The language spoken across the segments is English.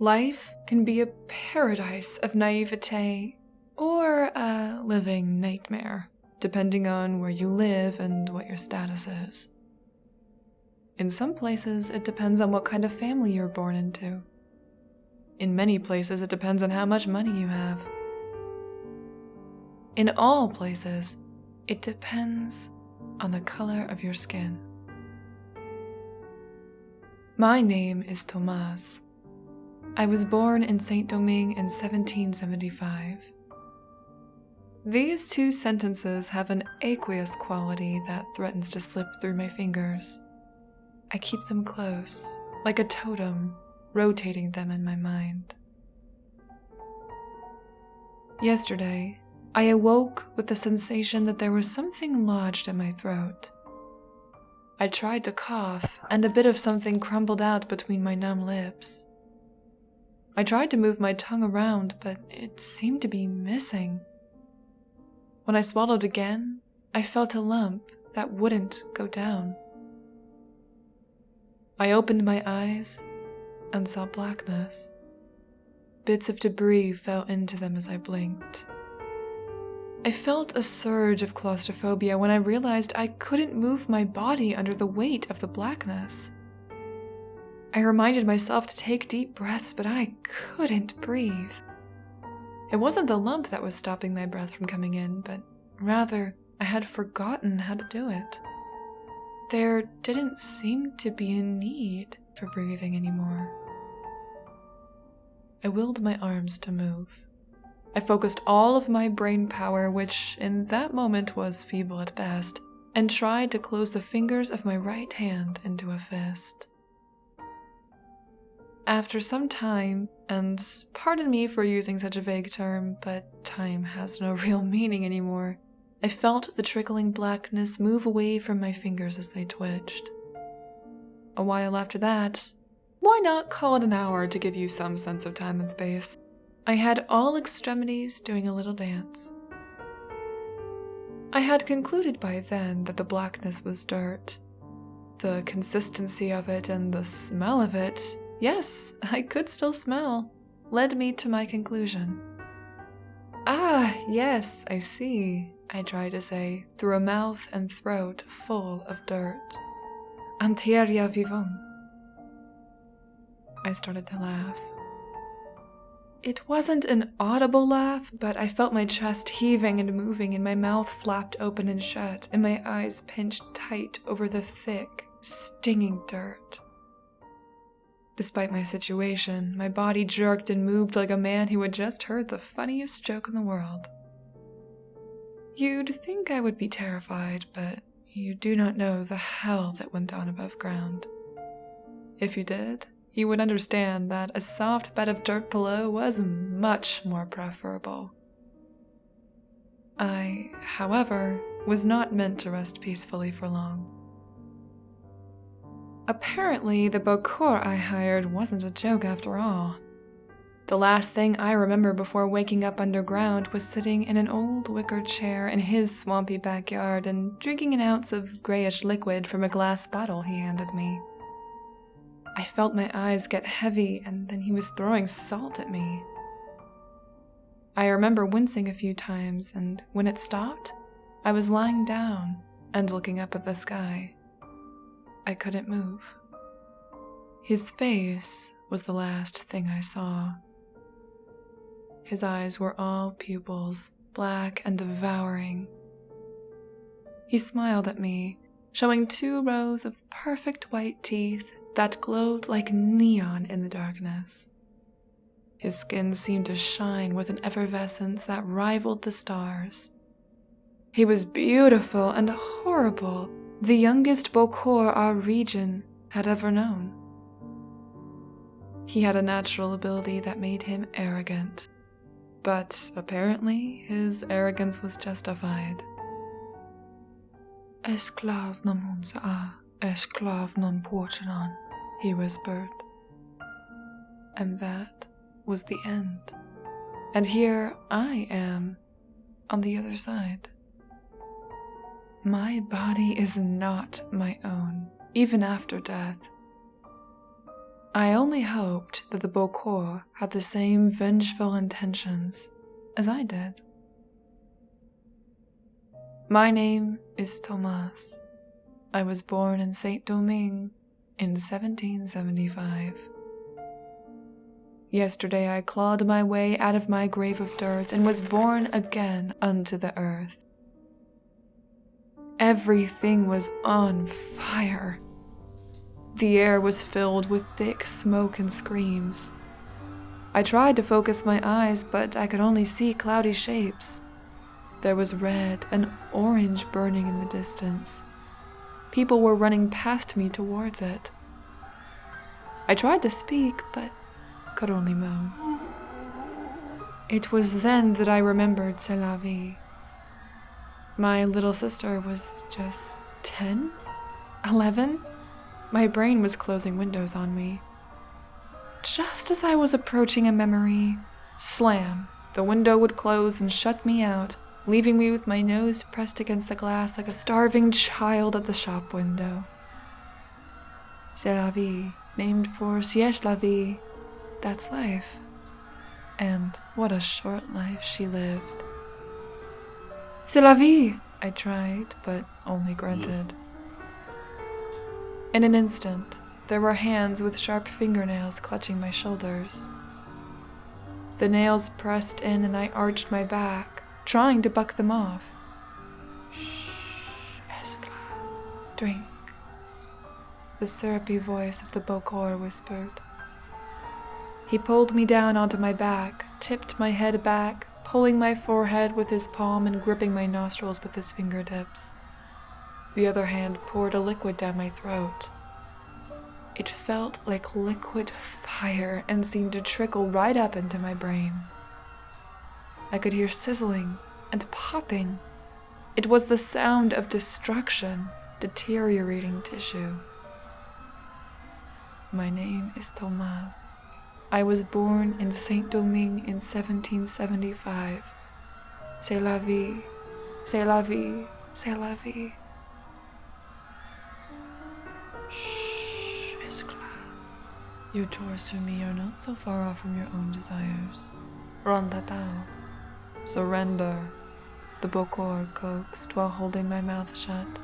Life can be a paradise of naivete or a living nightmare, depending on where you live and what your status is. In some places, it depends on what kind of family you're born into. In many places, it depends on how much money you have. In all places, it depends on the color of your skin. My name is Tomás. I was born in Saint-Domingue in 1775. These two sentences have an aqueous quality that threatens to slip through my fingers. I keep them close, like a totem, rotating them in my mind. Yesterday, I awoke with the sensation that there was something lodged in my throat. I tried to cough, and a bit of something crumbled out between my numb lips. I tried to move my tongue around, but it seemed to be missing. When I swallowed again, I felt a lump that wouldn't go down. I opened my eyes and saw blackness. Bits of debris fell into them as I blinked. I felt a surge of claustrophobia when I realized I couldn't move my body under the weight of the blackness. I reminded myself to take deep breaths, but I couldn't breathe. It wasn't the lump that was stopping my breath from coming in, but rather I had forgotten how to do it. There didn't seem to be a need for breathing anymore. I willed my arms to move. I focused all of my brain power, which in that moment was feeble at best, and tried to close the fingers of my right hand into a fist. After some time, and pardon me for using such a vague term, but time has no real meaning anymore, I felt the trickling blackness move away from my fingers as they twitched. A while after that, why not call it an hour to give you some sense of time and space? I had all extremities doing a little dance. I had concluded by then that the blackness was dirt. The consistency of it and the smell of it, yes, I could still smell, led me to my conclusion. Ah, yes, I see, I tried to say, through a mouth and throat full of dirt. Anteria vivant. I started to laugh. It wasn't an audible laugh, but I felt my chest heaving and moving, and my mouth flapped open and shut, and my eyes pinched tight over the thick, stinging dirt. Despite my situation, my body jerked and moved like a man who had just heard the funniest joke in the world. You'd think I would be terrified, but you do not know the hell that went on above ground. If you did, you would understand that a soft bed of dirt below was much more preferable. I, however, was not meant to rest peacefully for long. Apparently, the Bokor I hired wasn't a joke after all. The last thing I remember before waking up underground was sitting in an old wicker chair in his swampy backyard and drinking an ounce of grayish liquid from a glass bottle he handed me. I felt my eyes get heavy, and then he was throwing salt at me. I remember wincing a few times, and when it stopped, I was lying down and looking up at the sky. I couldn't move. His face was the last thing I saw. His eyes were all pupils, black and devouring. He smiled at me, showing 2 rows of perfect white teeth that glowed like neon in the darkness. His skin seemed to shine with an effervescence that rivaled the stars. He was beautiful and horrible, the youngest Bokor our region had ever known. He had a natural ability that made him arrogant, but apparently his arrogance was justified. Esclav namun sa'a, esclav non porchanan, he whispered. And that was the end. And here I am, on the other side. My body is not my own, even after death. I only hoped that the Bokor had the same vengeful intentions as I did. My name is Thomas. I was born in Saint-Domingue in 1775. Yesterday I clawed my way out of my grave of dirt and was born again unto the earth. Everything was on fire. The air was filled with thick smoke and screams. I tried to focus my eyes, but I could only see cloudy shapes. There was red and orange burning in the distance. People were running past me towards it. I tried to speak, but could only moan. It was then that I remembered C'est la vie. My little sister was just 10? 11? My brain was closing windows on me. Just as I was approaching a memory, slam, the window would close and shut me out, leaving me with my nose pressed against the glass like a starving child at the shop window. C'est la vie, named for Siège la vie, that's life. And what a short life she lived. C'est la vie, I tried, but only grunted. In an instant, there were hands with sharp fingernails clutching my shoulders. The nails pressed in and I arched my back, trying to buck them off. Shh, drink, the syrupy voice of the Bokor whispered. He pulled me down onto my back, tipped my head back, pulling my forehead with his palm and gripping my nostrils with his fingertips. The other hand poured a liquid down my throat. It felt like liquid fire and seemed to trickle right up into my brain. I could hear sizzling and popping. It was the sound of destruction, deteriorating tissue. My name is Thomas. I was born in Saint-Domingue in 1775. C'est la vie, c'est la vie, c'est la vie. Shh, esclave. Your chores for me are not so far off from your own desires. Rondatao. Surrender, the Bokor coaxed while holding my mouth shut.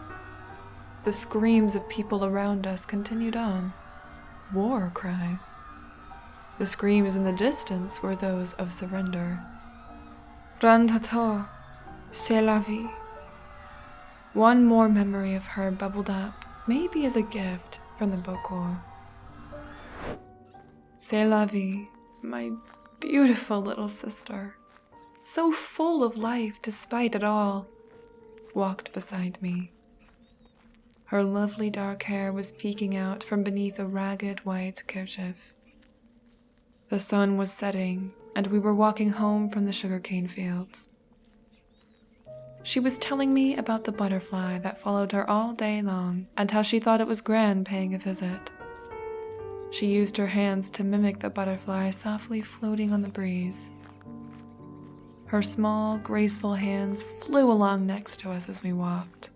The screams of people around us continued on. War cries. The screams in the distance were those of surrender. Rondatao, c'est la vie. One more memory of her bubbled up, maybe as a gift from the Bokor. C'est la vie, my beautiful little sister, so full of life despite it all, walked beside me. Her lovely dark hair was peeking out from beneath a ragged white kerchief. The sun was setting, and we were walking home from the sugarcane fields. She was telling me about the butterfly that followed her all day long and how she thought it was grand paying a visit. She used her hands to mimic the butterfly softly floating on the breeze. Her small, graceful hands flew along next to us as we walked.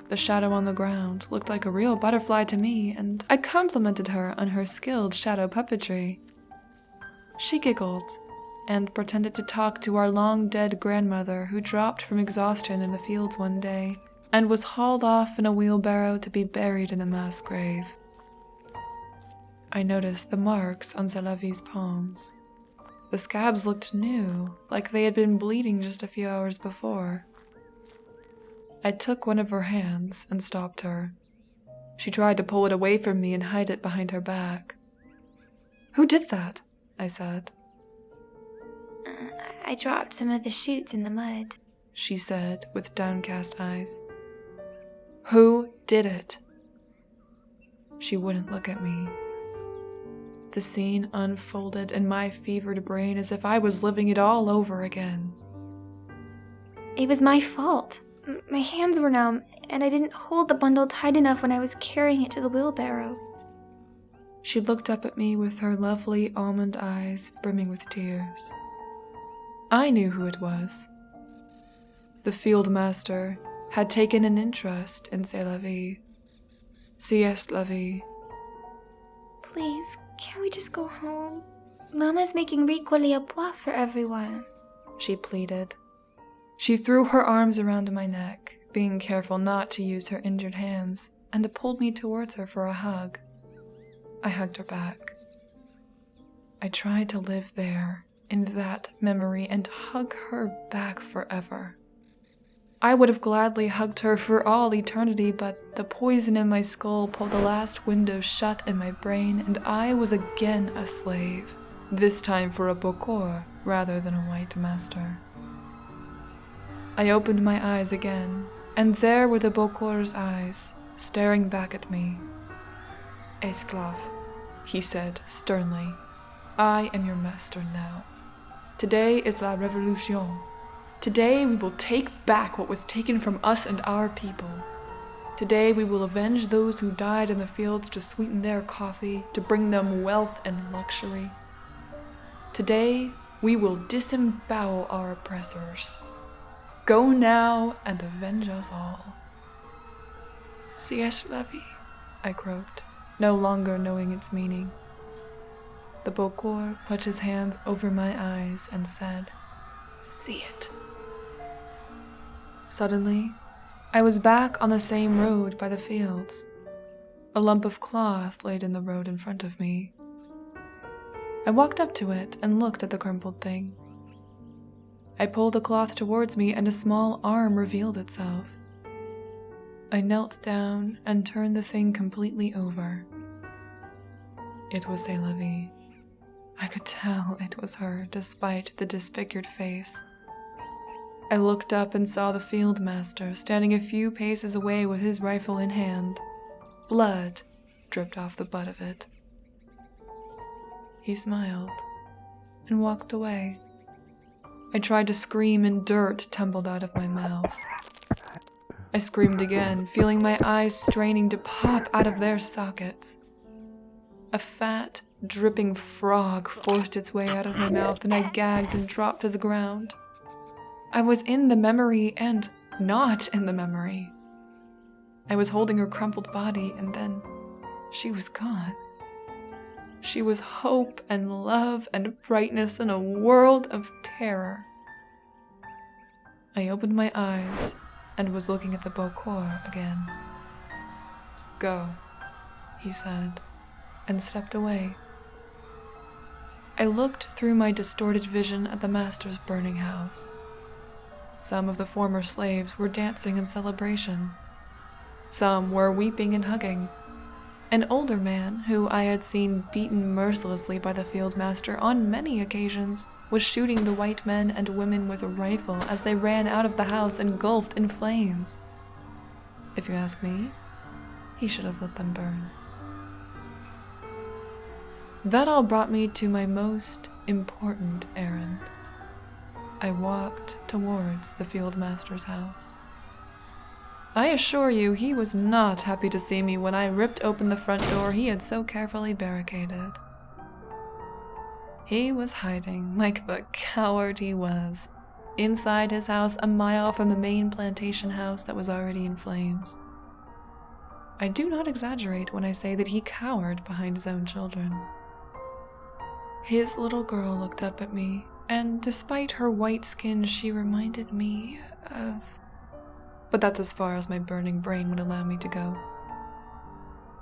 The shadow on the ground looked like a real butterfly to me, and I complimented her on her skilled shadow puppetry. She giggled and pretended to talk to our long-dead grandmother who dropped from exhaustion in the fields one day and was hauled off in a wheelbarrow to be buried in a mass grave. I noticed the marks on C'est la vie's palms. The scabs looked new, like they had been bleeding just a few hours before. I took one of her hands and stopped her. She tried to pull it away from me and hide it behind her back. "Who did that?" I said. I dropped some of the shoots in the mud, she said with downcast eyes. "Who did it?" She wouldn't look at me. The scene unfolded in my fevered brain as if I was living it all over again. It was my fault. My hands were numb, and I didn't hold the bundle tight enough when I was carrying it to the wheelbarrow. She looked up at me with her lovely almond eyes brimming with tears. I knew who it was. The field master had taken an interest in C'est la vie. Sieste la vie. Please, can't we just go home? Mama's making riz à pois for everyone. She pleaded. She threw her arms around my neck, being careful not to use her injured hands, and pulled me towards her for a hug. I hugged her back. I tried to live there, in that memory, and hug her back forever. I would have gladly hugged her for all eternity, but the poison in my skull pulled the last window shut in my brain, and I was again a slave, this time for a Bokor rather than a white master. I opened my eyes again, and there were the Bokor's eyes, staring back at me. "Esclave," he said sternly, "I am your master now. Today is la revolution. Today we will take back what was taken from us and our people. Today we will avenge those who died in the fields to sweeten their coffee, to bring them wealth and luxury. Today we will disembowel our oppressors. Go now and avenge us all." "Siège la vie," I croaked, no longer knowing its meaning. The Bokor put his hands over my eyes and said, "See it." Suddenly, I was back on the same road by the fields. A lump of cloth laid in the road in front of me. I walked up to it and looked at the crumpled thing. I pulled the cloth towards me and a small arm revealed itself. I knelt down and turned the thing completely over. It was C'est la vie. I could tell it was her despite the disfigured face. I looked up and saw the field master standing a few paces away with his rifle in hand. Blood dripped off the butt of it. He smiled and walked away. I tried to scream and dirt tumbled out of my mouth. I screamed again, feeling my eyes straining to pop out of their sockets. A fat, dripping frog forced its way out of my mouth and I gagged and dropped to the ground. I was in the memory and not in the memory. I was holding her crumpled body and then she was gone. She was hope and love and brightness in a world of terror. I opened my eyes and was looking at the Bokor again. "Go," he said, and stepped away. I looked through my distorted vision at the master's burning house. Some of the former slaves were dancing in celebration. Some were weeping and hugging. An older man, who I had seen beaten mercilessly by the field master on many occasions, was shooting the white men and women with a rifle as they ran out of the house engulfed in flames. If you ask me, he should have let them burn. That all brought me to my most important errand. I walked towards the field master's house. I assure you, he was not happy to see me when I ripped open the front door he had so carefully barricaded. He was hiding, like the coward he was, inside his house a mile from the main plantation house that was already in flames. I do not exaggerate when I say that he cowered behind his own children. His little girl looked up at me, and despite her white skin, she reminded me of... But that's as far as my burning brain would allow me to go.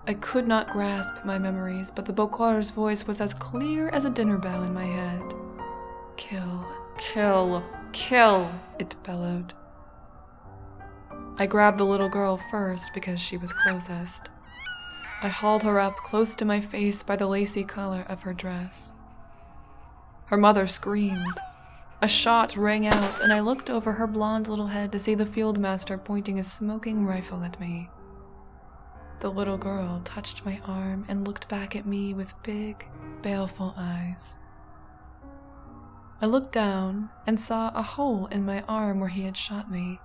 I could not grasp my memories, but the Bokor's voice was as clear as a dinner bell in my head. "Kill, kill, kill," it bellowed. I grabbed the little girl first because she was closest. I hauled her up close to my face by the lacy collar of her dress. Her mother screamed. A shot rang out, and I looked over her blonde little head to see the field master pointing a smoking rifle at me. The little girl touched my arm and looked back at me with big, baleful eyes. I looked down and saw a hole in my arm where he had shot me.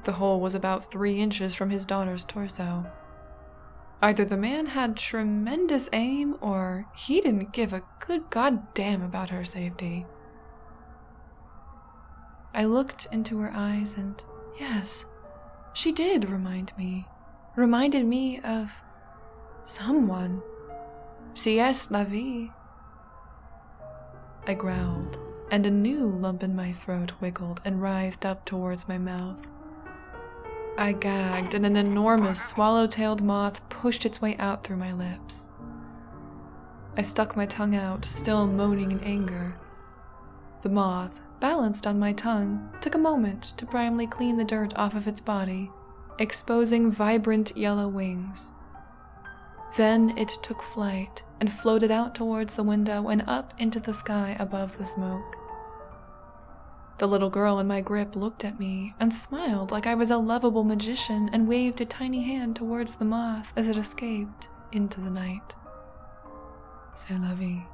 The hole was about 3 inches from his daughter's torso. Either the man had tremendous aim, or he didn't give a good goddamn about her safety. I looked into her eyes and, yes, she did reminded me of someone. Si est la vie. I growled, and a new lump in my throat wiggled and writhed up towards my mouth. I gagged, and an enormous swallow-tailed moth pushed its way out through my lips. I stuck my tongue out, still moaning in anger. The moth, balanced on my tongue, took a moment to primarily clean the dirt off of its body, exposing vibrant yellow wings. Then it took flight and floated out towards the window and up into the sky above the smoke. The little girl in my grip looked at me and smiled like I was a lovable magician and waved a tiny hand towards the moth as it escaped into the night. C'est la vie.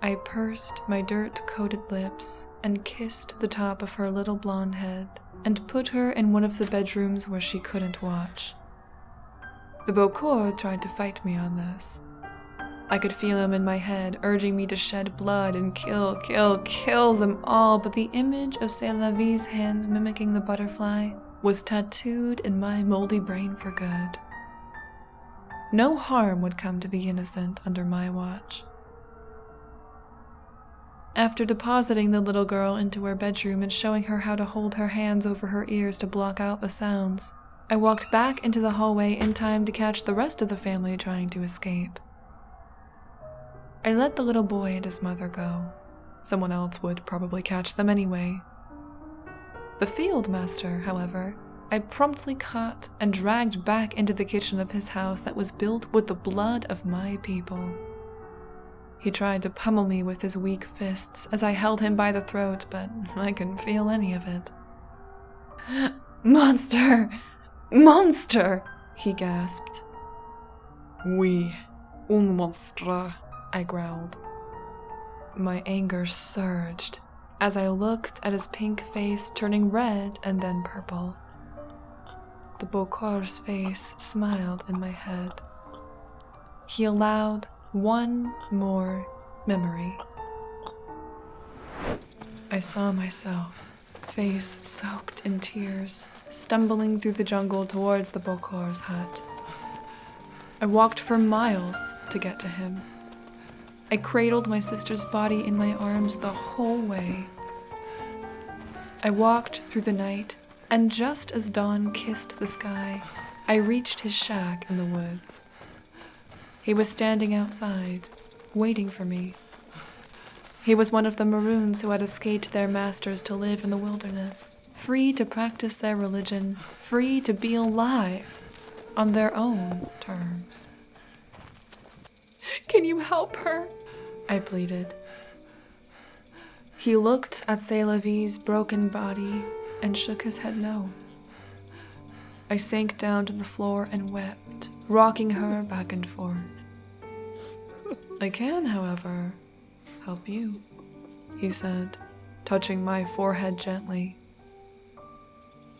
I pursed my dirt-coated lips and kissed the top of her little blonde head and put her in one of the bedrooms where she couldn't watch. The Bokor tried to fight me on this. I could feel him in my head, urging me to shed blood and kill them all, but the image of C'est la Vie's hands mimicking the butterfly was tattooed in my moldy brain for good. No harm would come to the innocent under my watch. After depositing the little girl into her bedroom and showing her how to hold her hands over her ears to block out the sounds, I walked back into the hallway in time to catch the rest of the family trying to escape. I let the little boy and his mother go. Someone else would probably catch them anyway. The field master, however, I promptly caught and dragged back into the kitchen of his house that was built with the blood of my people. He tried to pummel me with his weak fists as I held him by the throat, but I couldn't feel any of it. "Monster! Monster!" he gasped. "Oui, un monstre," I growled. My anger surged as I looked at his pink face turning red and then purple. The Bokor's face smiled in my head. He allowed one more memory. I saw myself, face soaked in tears, stumbling through the jungle towards the Bokor's hut. I walked for miles to get to him. I cradled my sister's body in my arms the whole way. I walked through the night, and just as dawn kissed the sky, I reached his shack in the woods. He was standing outside, waiting for me. He was one of the Maroons who had escaped their masters to live in the wilderness, free to practice their religion, free to be alive on their own terms. "Can you help her?" I pleaded. He looked at C'est la Vie's broken body and shook his head no. I sank down to the floor and wept, rocking her back and forth. "I can, however, help you," he said, touching my forehead gently.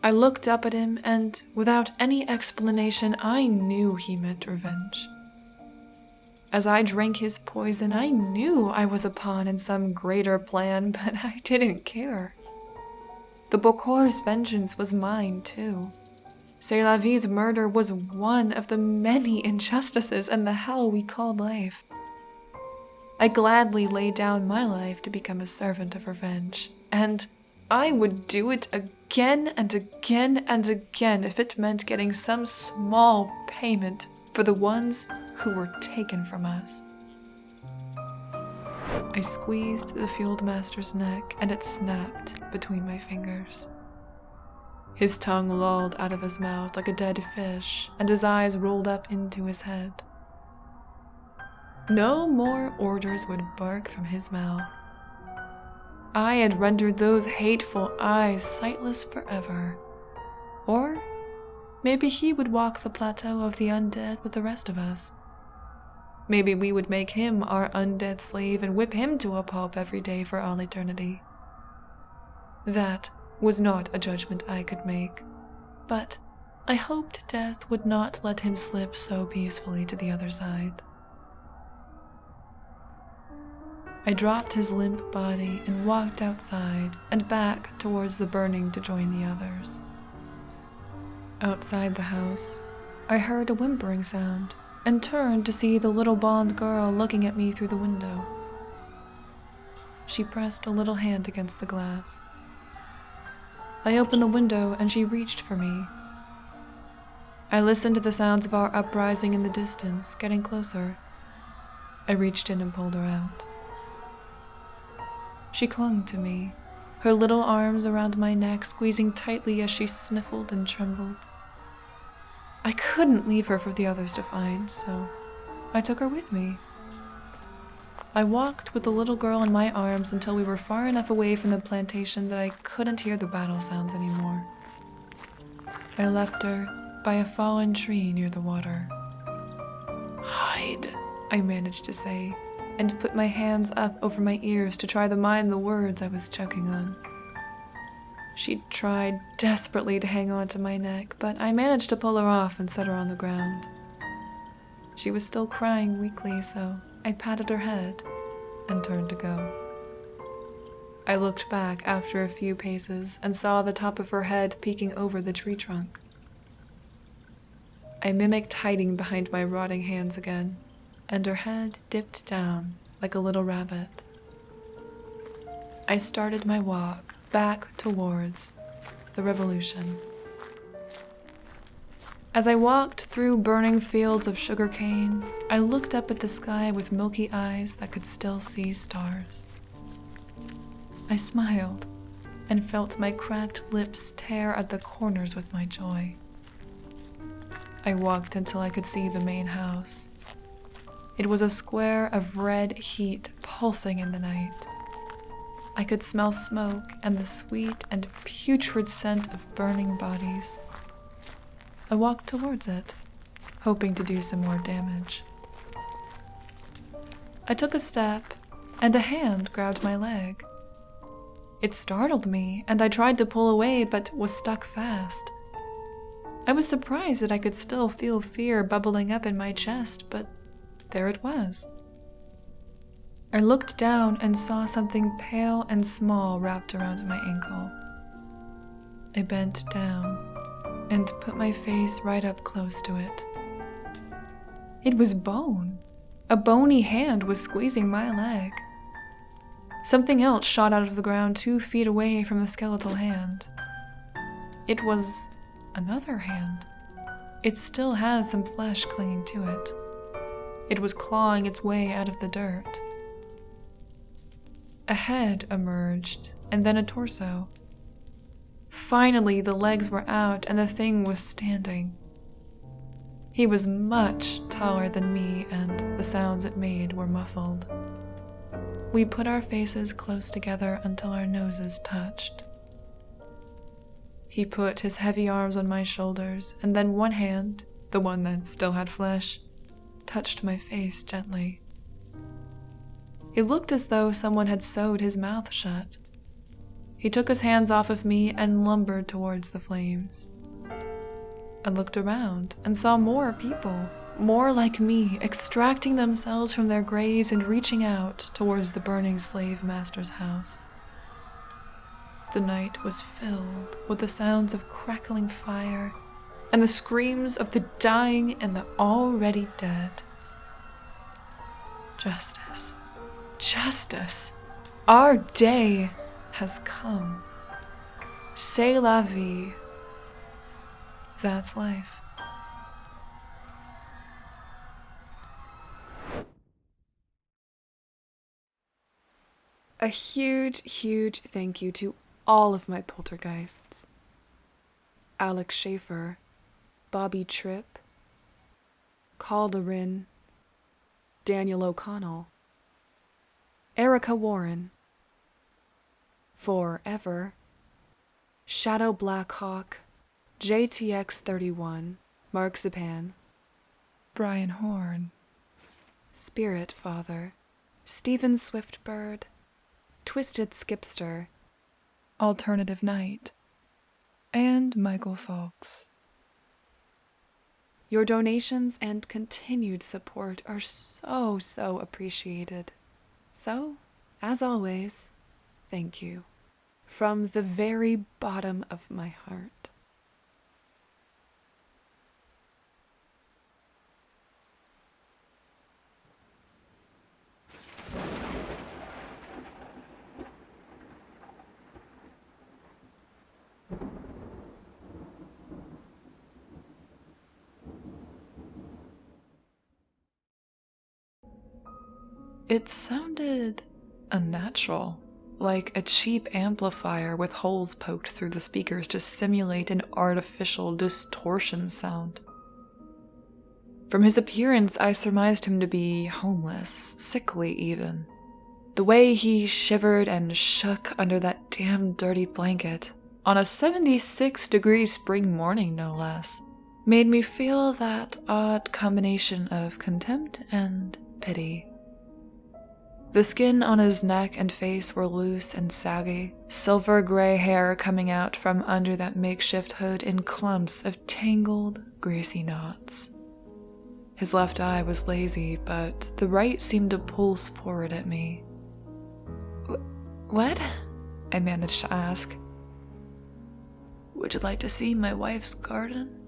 I looked up at him, and without any explanation, I knew he meant revenge. As I drank his poison, I knew I was a pawn in some greater plan, but I didn't care. The Bokor's vengeance was mine, too. C'est la Vie's murder was one of the many injustices in the hell we called life. I gladly laid down my life to become a servant of revenge, and I would do it again and again and again if it meant getting some small payment for the ones who were taken from us. I squeezed the field master's neck, and it snapped between my fingers. His tongue lolled out of his mouth like a dead fish, and his eyes rolled up into his head. No more orders would bark from his mouth. I had rendered those hateful eyes sightless forever. Or maybe he would walk the plateau of the undead with the rest of us. Maybe we would make him our undead slave and whip him to a pulp every day for all eternity. That was not a judgment I could make, but I hoped death would not let him slip so peacefully to the other side. I dropped his limp body and walked outside and back towards the burning to join the others. Outside the house, I heard a whimpering sound, and turned to see the little blonde girl looking at me through the window. She pressed a little hand against the glass. I opened the window and she reached for me. I listened to the sounds of our uprising in the distance, getting closer. I reached in and pulled her out. She clung to me, her little arms around my neck squeezing tightly as she sniffled and trembled. I couldn't leave her for the others to find, so I took her with me. I walked with the little girl in my arms until we were far enough away from the plantation that I couldn't hear the battle sounds anymore. I left her by a fallen tree near the water. "Hide," I managed to say, and put my hands up over my ears to try to mime the words I was choking on. She tried desperately to hang on to my neck, but I managed to pull her off and set her on the ground. She was still crying weakly, so I patted her head and turned to go. I looked back after a few paces and saw the top of her head peeking over the tree trunk. I mimicked hiding behind my rotting hands again, and her head dipped down like a little rabbit. I started my walk back towards the revolution. As I walked through burning fields of sugarcane, I looked up at the sky with milky eyes that could still see stars. I smiled and felt my cracked lips tear at the corners with my joy. I walked until I could see the main house. It was a square of red heat pulsing in the night. I could smell smoke and the sweet and putrid scent of burning bodies. I walked towards it, hoping to do some more damage. I took a step, and a hand grabbed my leg. It startled me, and I tried to pull away but was stuck fast. I was surprised that I could still feel fear bubbling up in my chest, but there it was. I looked down and saw something pale and small wrapped around my ankle. I bent down and put my face right up close to it. It was bone. A bony hand was squeezing my leg. Something else shot out of the ground 2 feet away from the skeletal hand. It was another hand. It still had some flesh clinging to it. It was clawing its way out of the dirt. A head emerged, and then a torso. Finally, the legs were out and the thing was standing. He was much taller than me, and the sounds it made were muffled. We put our faces close together until our noses touched. He put his heavy arms on my shoulders, and then one hand, the one that still had flesh, touched my face gently. It looked as though someone had sewed his mouth shut. He took his hands off of me and lumbered towards the flames. I looked around and saw more people, more like me, extracting themselves from their graves and reaching out towards the burning slave master's house. The night was filled with the sounds of crackling fire and the screams of the dying and the already dead. Justice. Justice. Our day has come. C'est la vie. That's life. A huge thank you to all of my poltergeists. Alex Schaefer, Bobby Tripp, Calderin, Daniel O'Connell, Erica Warren, Forever, Shadow Blackhawk, JTX31, Mark Zapan, Brian Horn, Spirit Father, Stephen Swiftbird, Twisted Skipster, Alternative Night, and Michael Folks. Your donations and continued support are so appreciated. So, as always, thank you. From the very bottom of my heart. It sounded unnatural, like a cheap amplifier with holes poked through the speakers to simulate an artificial distortion sound. From his appearance, I surmised him to be homeless, sickly even. The way he shivered and shook under that damn dirty blanket, on a 76-degree spring morning no less, made me feel that odd combination of contempt and pity. The skin on his neck and face were loose and saggy, silver gray hair coming out from under that makeshift hood in clumps of tangled, greasy knots. His left eye was lazy, but the right seemed to pulse forward at me. "What?" I managed to ask. "Would you like to see my wife's garden?"